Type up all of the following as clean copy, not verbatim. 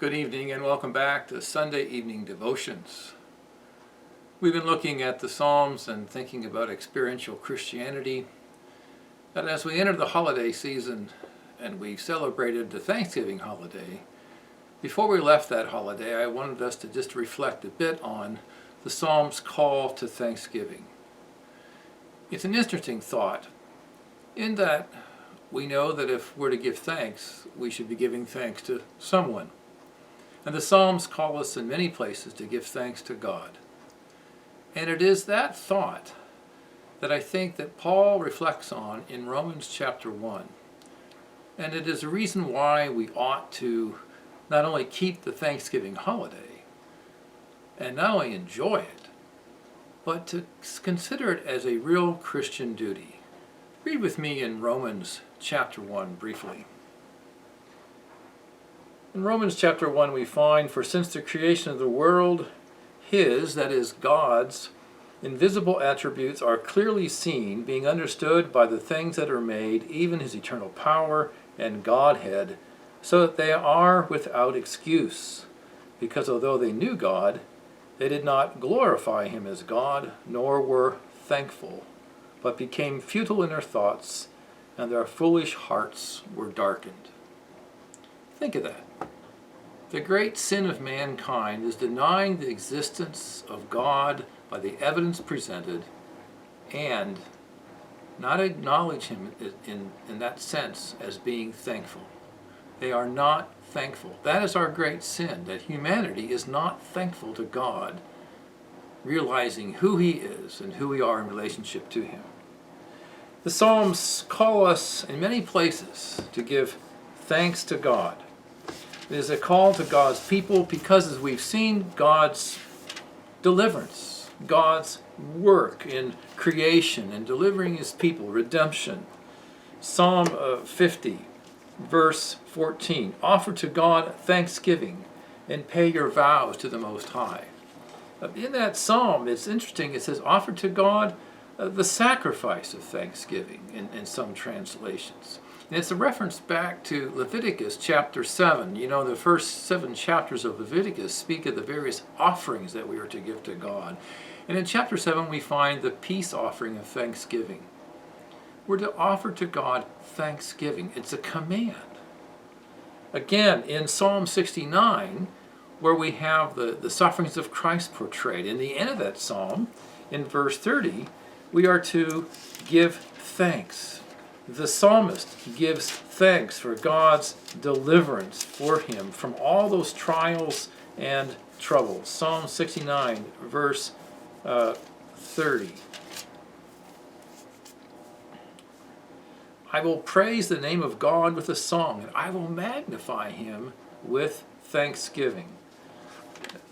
Good evening and welcome back to Sunday Evening Devotions. We've been looking at the Psalms and thinking about experiential Christianity. And as we enter the holiday season and we've celebrated the Thanksgiving holiday, before we left that holiday, I wanted us to just reflect a bit on the Psalms' call to thanksgiving. It's an interesting thought in that we know that if we're to give thanks, we should be giving thanks to someone. And the Psalms call us in many places to give thanks to God. And it is that thought that I think that Paul reflects on in Romans chapter 1. And it is a reason why we ought to not only keep the Thanksgiving holiday and not only enjoy it, but to consider it as a real Christian duty. Read with me in Romans chapter 1 briefly. In Romans chapter 1 we find, "For since the creation of the world, His, that is God's, invisible attributes are clearly seen, being understood by the things that are made, even His eternal power and Godhead, so that they are without excuse. Because although they knew God, they did not glorify Him as God, nor were thankful, but became futile in their thoughts, and their foolish hearts were darkened." Think of that. The great sin of mankind is denying the existence of God by the evidence presented and not acknowledge Him in that sense as being thankful. They are not thankful. That is our great sin, that humanity is not thankful to God, realizing who He is and who we are in relationship to Him. The Psalms call us in many places to give thanks to God. It is a call to God's people because, as we've seen, God's deliverance, God's work in creation and delivering His people, redemption. Psalm 50, verse 14, "Offer to God thanksgiving and pay your vows to the Most High." In that psalm, it's interesting, it says, "Offer to God the sacrifice of thanksgiving" in some translations. And it's a reference back to Leviticus chapter 7. You know, the first 7 chapters of Leviticus speak of the various offerings that we are to give to God. And in chapter 7 we find the peace offering of thanksgiving. We're to offer to God thanksgiving. It's a command. Again, in Psalm 69, where we have the sufferings of Christ portrayed, in the end of that psalm, in verse 30, we are to give thanks. The psalmist gives thanks for God's deliverance for him from all those trials and troubles. Psalm 69, verse 30. "I will praise the name of God with a song, and I will magnify Him with thanksgiving."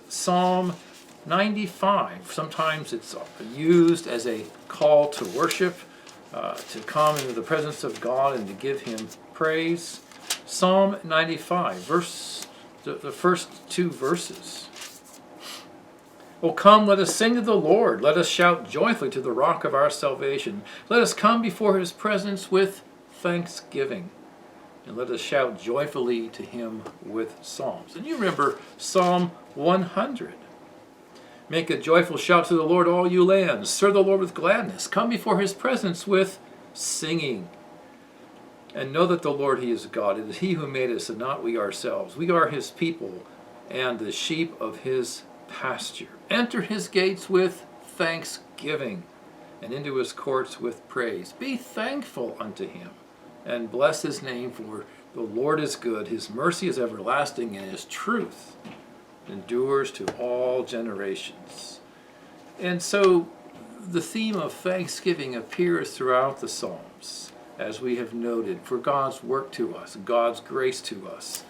Psalm 95, sometimes it's used as a call to worship, to come into the presence of God and to give Him praise. Psalm 95, the first 2 verses. "O come, let us sing to the Lord. Let us shout joyfully to the rock of our salvation. Let us come before His presence with thanksgiving, and let us shout joyfully to Him with psalms." And you remember Psalm 100. "Make a joyful shout to the Lord, all you lands. Serve the Lord with gladness. Come before His presence with singing. And know that the Lord, He is God. It is He who made us and not we ourselves. We are His people and the sheep of His pasture. Enter His gates with thanksgiving and into His courts with praise. Be thankful unto Him and bless His name, for the Lord is good. His mercy is everlasting, and His truth endures to all generations." And so the theme of thanksgiving appears throughout the Psalms, as we have noted, for God's work to us, God's grace to us.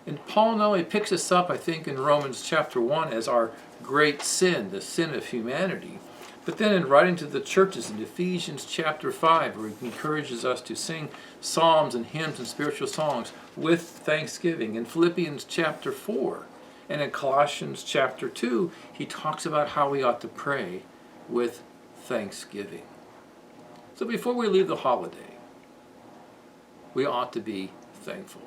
And Paul not only picks us up, I think, in Romans chapter 1 as our great sin, the sin of humanity, but then in writing to the churches in Ephesians chapter 5, where he encourages us to sing psalms and hymns and spiritual songs with thanksgiving. In Philippians chapter 4, and in Colossians chapter 2, he talks about how we ought to pray with thanksgiving. So before we leave the holiday, we ought to be thankful.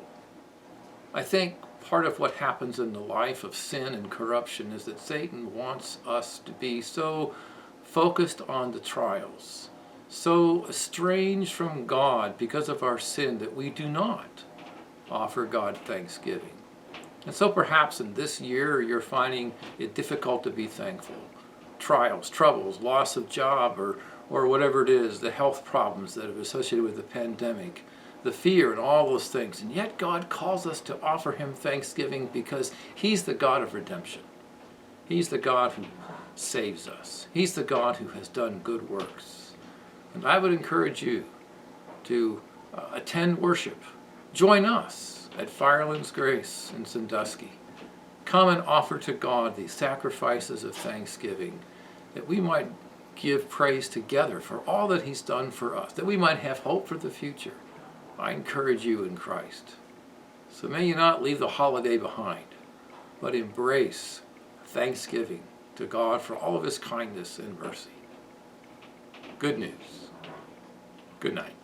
I think part of what happens in the life of sin and corruption is that Satan wants us to be so focused on the trials, so estranged from God because of our sin that we do not offer God thanksgiving. And so perhaps in this year you're finding it difficult to be thankful. Trials, troubles, loss of job, or whatever it is, the health problems that are associated with the pandemic, the fear and all those things. And yet God calls us to offer him thanksgiving because he's the God of redemption. He's the God who saves us. He's the God who has done good works. And I would encourage you to attend worship. Join us at Firelands Grace in Sandusky. Come and offer to God these sacrifices of thanksgiving, that we might give praise together for all that he's done for us, that we might have hope for the future. I encourage you in Christ. So may you not leave the holiday behind, but embrace thanksgiving to God for all of his kindness and mercy. Good news. Good night.